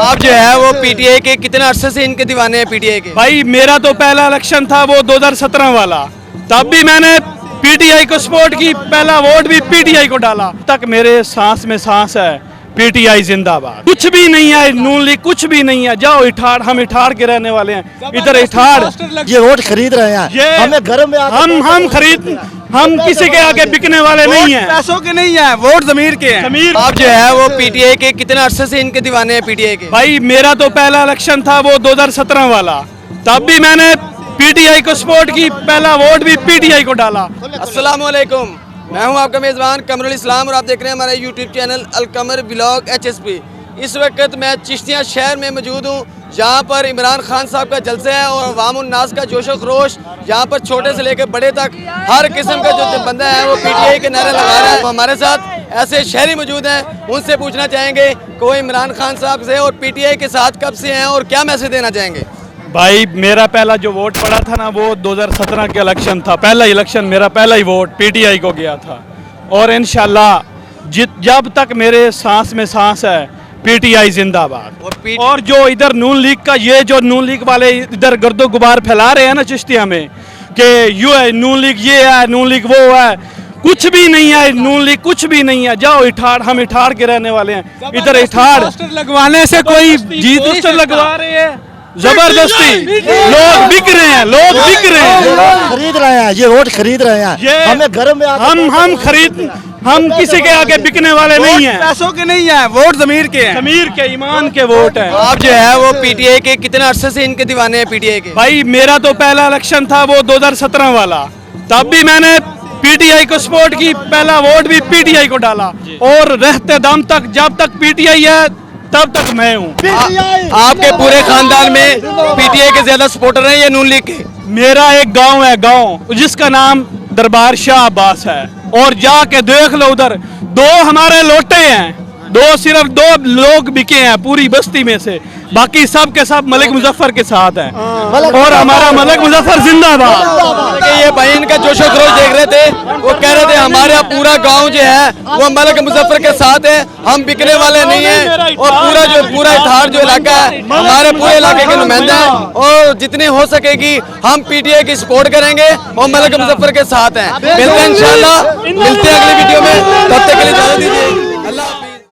आप जो है वो पीटीआई के कितने अरसे से इनके दीवाने हैं पीटीआई के? भाई मेरा तो पहला इलेक्शन था वो 2017 वाला, तब भी मैंने पीटीआई को सपोर्ट की, पहला वोट भी पीटीआई को डाला। तक मेरे सांस में सांस है पीटीआई जिंदाबाद। कुछ भी नहीं है नून लीग, कुछ भी नहीं है। जाओ इठाड़, हम इठाड़ के रहने वाले हैं, इधर इठाड़। ये वोट खरीद रहे हैं, हमें घर में हम खरीद, हम किसी के आगे बिकने वाले नहीं हैं। पैसों के नहीं है, वोट जमीर के हैं। जमीर। आप जो है वो पीटीआई के कितने अरसे से इनके दीवाने हैं पीटीआई के? भाई मेरा तो पहला इलेक्शन था वो 2017 वाला, तब भी मैंने पीटीआई को सपोर्ट की, पहला वोट भी पीटीआई को डाला। अस्सलाम वालेकुम, मैं हूं आपका मेज़बान कमरुल इस्लाम और आप देख रहे हैं हमारा YouTube channel Al Qamar blog HSP। इस वक्त मैं चिश्तिया शहर में मौजूद हूं, जहां पर इमरान खान साहब का जलसा है और अवामुन नास का जोश खरोश। यहाँ पर छोटे से लेकर बड़े तक हर किस्म का जो बंदा है वो पीटीआई के नारे लगा रहा है। हमारे साथ ऐसे शहरी मौजूद हैं, उनसे पूछना चाहेंगे कि वो इमरान खान साहब से और पीटीआई के साथ कब से हैं और क्या मैसेज देना चाहेंगे? भाई मेरा पहला जो वोट पड़ा था ना वो 2017 के इलेक्शन था, पहला इलेक्शन मेरा पहला ही वोट पीटीआई को गया था। और इंशाल्लाह जब तक मेरे सांस में सांस है पीटीआई जिंदाबाद। और जो इधर नून लीग का, ये जो नून लीग वाले इधर गर्दो गुबार फैला रहे हैं ना चिश्तिया में कि यू है नून लीग, ये है नून लीग, वो है, कुछ भी नहीं है नून लीग, कुछ भी नहीं है। जाओ इठाड़, हम इठाड़ के रहने वाले हैं, इधर इठाड़ लगवाने से कोई जीत पोस्टर लगवा रहे हैं जबरदस्ती। लोग बिक रहे हैं, लोग बिक रहे हैं, खरीद रहे हैं, ये वोट खरीद रहे हैं, हमें घर में हम खरीद, हम किसी के आगे बिकने वाले नहीं हैं। पैसों के नहीं है, वोट जमीर के हैं। जमीर के, ईमान के वोट हैं। आप जो है वो पीटीआई के कितने अरसे से इनके दीवाने हैं पीटीआई के? भाई मेरा तो पहला इलेक्शन था वो 2017 वाला, तब भी मैंने पीटीआई को सपोर्ट की, पहला वोट भी पीटीआई को डाला। और रहते दम तक, जब तक पीटीआई है तब तक मैं हूँ। आपके पूरे खानदान में पीटीआई के ज्यादा सपोर्टर हैं या नून लीग के? मेरा एक गांव है, गांव जिसका नाम दरबार शाह अब्बास है, और जाके देख लो उधर दो हमारे लोटे हैं, सिर्फ दो लोग बिके हैं पूरी बस्ती में से, बाकी सब के सब मलिक मुजफ्फर के साथ हैं। और हमारा मलिक मुजफ्फर जिंदाबाद। ये भाई इनका जोशो खरोश देख रहे थे, वो कह रहे थे हमारा पूरा गांव जो है वो मलिक मुजफ्फर के साथ है, हम बिकने वाले नहीं हैं। और पूरा इठाड़ जो इलाका है हमारे पूरे इलाके के नुमाइंदे हैं, और जितनी हो सकेगी हम पीटीआई की सपोर्ट करेंगे और मलिक मुजफ्फर के साथ हैं। मिलते हैं इंशाल्लाह, मिलते हैं अगली वीडियो में, तब तक के लिए इजाजत दीजिए। अल्लाह।